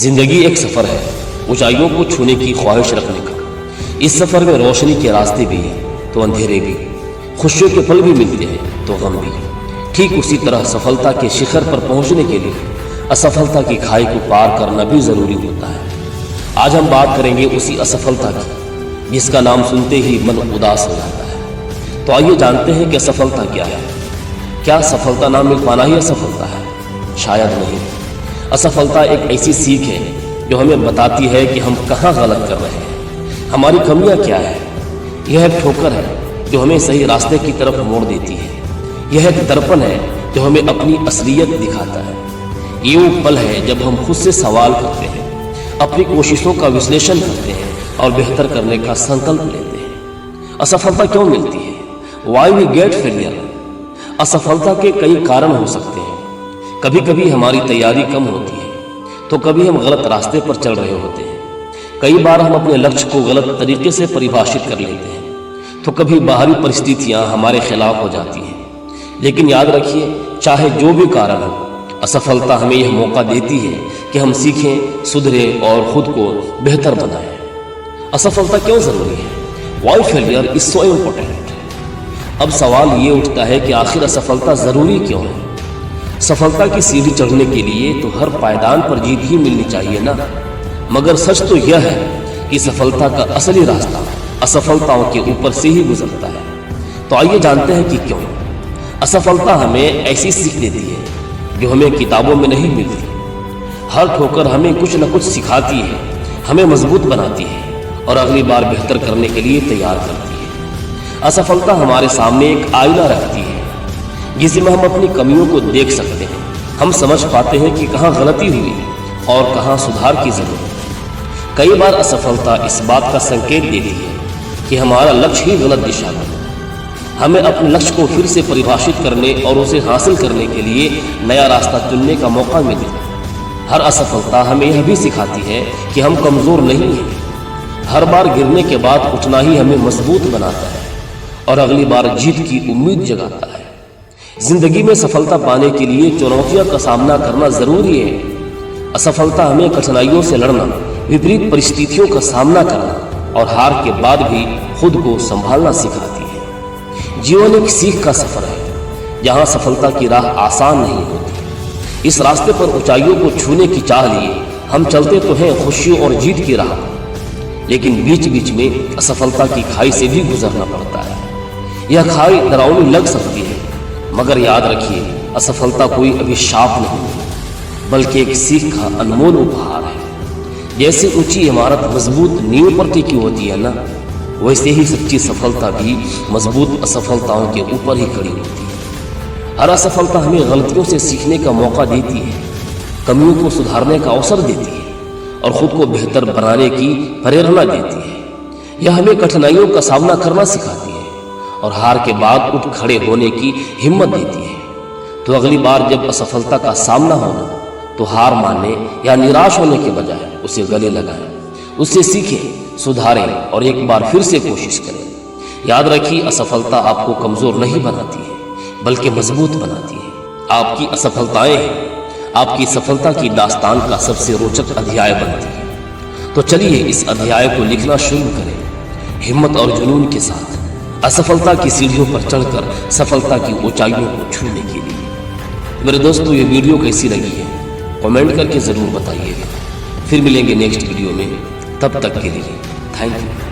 जिंदगी एक सफ़र है, ऊंचाइयों को छूने की ख्वाहिश रखने का। इस सफ़र में रोशनी के रास्ते भी हैं तो अंधेरे भी, खुशियों के पल भी मिलते हैं तो गम भी। ठीक उसी तरह सफलता के शिखर पर पहुंचने के लिए असफलता की खाई को पार करना भी ज़रूरी होता है। आज हम बात करेंगे उसी असफलता की जिसका नाम सुनते ही मन उदास हो जाता है। तो आइए जानते हैं कि असफलता क्या है। क्या सफलता ना मिल पाना ही असफलता है? शायद नहीं। असफलता एक ऐसी सीख है जो हमें बताती है कि हम कहाँ गलत कर रहे हैं, हमारी कमियाँ क्या है। यह एक ठोकर है जो हमें सही रास्ते की तरफ मोड़ देती है। यह एक दर्पण है जो हमें अपनी असलियत दिखाता है। ये वो पल है जब हम खुद से सवाल करते हैं, अपनी कोशिशों का विश्लेषण करते हैं और बेहतर करने का संकल्प लेते हैं। असफलता क्यों मिलती है? Why we get failure? असफलता के कई कारण हो सकते हैं। कभी कभी हमारी तैयारी कम होती है, तो कभी हम गलत रास्ते पर चल रहे होते हैं। कई बार हम अपने लक्ष्य को गलत तरीके से परिभाषित कर लेते हैं, तो कभी बाहरी परिस्थितियां हमारे खिलाफ हो जाती हैं। लेकिन याद रखिए, चाहे जो भी कारण हो, असफलता हमें यह मौका देती है कि हम सीखें, सुधरें और खुद को बेहतर बनाएं। असफलता क्यों जरूरी है? Why failure is so important? अब सवाल ये उठता है कि आखिर असफलता जरूरी क्यों है? सफलता की सीढ़ी चढ़ने के लिए तो हर पायदान पर जीत ही मिलनी चाहिए ना। मगर सच तो यह है कि सफलता का असली रास्ता असफलताओं के ऊपर से ही गुजरता है। तो आइए जानते हैं कि क्यों। असफलता हमें ऐसी सीख देती है जो हमें किताबों में नहीं मिलती। हर ठोकर हमें कुछ न कुछ सिखाती है, हमें मजबूत बनाती है और अगली बार बेहतर करने के लिए तैयार करती है। असफलता हमारे सामने एक आईना रखती है जिसमें हम अपनी कमियों को देख सकते हैं। हम समझ पाते हैं कि कहाँ गलती हुई और कहाँ सुधार की जरूरत है। कई बार असफलता इस बात का संकेत देती है कि हमारा लक्ष्य ही गलत दिशा में है। हमें अपने लक्ष्य को फिर से परिभाषित करने और उसे हासिल करने के लिए नया रास्ता चुनने का मौका मिलता है। हर असफलता हमें यह भी सिखाती है कि हम कमज़ोर नहीं हैं। हर बार गिरने के बाद उठना ही हमें मजबूत बनाता है और अगली बार जीत की उम्मीद जगाता है। जिंदगी में सफलता पाने के लिए चुनौतियों का सामना करना जरूरी है। असफलता हमें कठिनाइयों से लड़ना, विपरीत परिस्थितियों का सामना करना और हार के बाद भी खुद को संभालना सिखाती है। जीवन एक सीख का सफर है जहां सफलता की राह आसान नहीं होती। इस रास्ते पर ऊंचाइयों को छूने की चाह लिए हम चलते तो हैं खुशियों और जीत की राह, लेकिन बीच बीच में असफलता की खाई से भी गुजरना पड़ता है। यह खाई डरावनी लग सकती है, मगर याद रखिए, असफलता कोई अभिशाप नहीं बल्कि एक सीख का अनमोल उपहार है। जैसे ऊंची इमारत मजबूत नींव पर टिकी होती है ना, वैसे ही सच्ची सफलता भी मजबूत असफलताओं के ऊपर ही खड़ी होती है। हर असफलता हमें गलतियों से सीखने का मौका देती है, कमियों को सुधारने का अवसर देती है और खुद को बेहतर बनाने की प्रेरणा देती है। यह हमें कठिनाइयों का सामना करना सिखाती है और हार के बाद उठ खड़े होने की हिम्मत देती है। तो अगली बार जब असफलता का सामना होना, तो हार मानने या निराश होने के बजाय उसे गले लगाएं, उससे सीखें, सुधारें और एक बार फिर से कोशिश करें। याद रखिए, असफलता आपको कमजोर नहीं बनाती है बल्कि मजबूत बनाती है। आपकी असफलताएं आपकी सफलता की दास्तान का सबसे रोचक अध्याय बनती है। तो चलिए इस अध्याय को लिखना शुरू करें, हिम्मत और जुनून के साथ, असफलता की सीढ़ियों पर चढ़कर सफलता की ऊंचाइयों को छूने के लिए। मेरे दोस्तों, ये वीडियो कैसी लगी है कमेंट करके ज़रूर बताइएगा। फिर मिलेंगे नेक्स्ट वीडियो में, तब तक के लिए थैंक यू।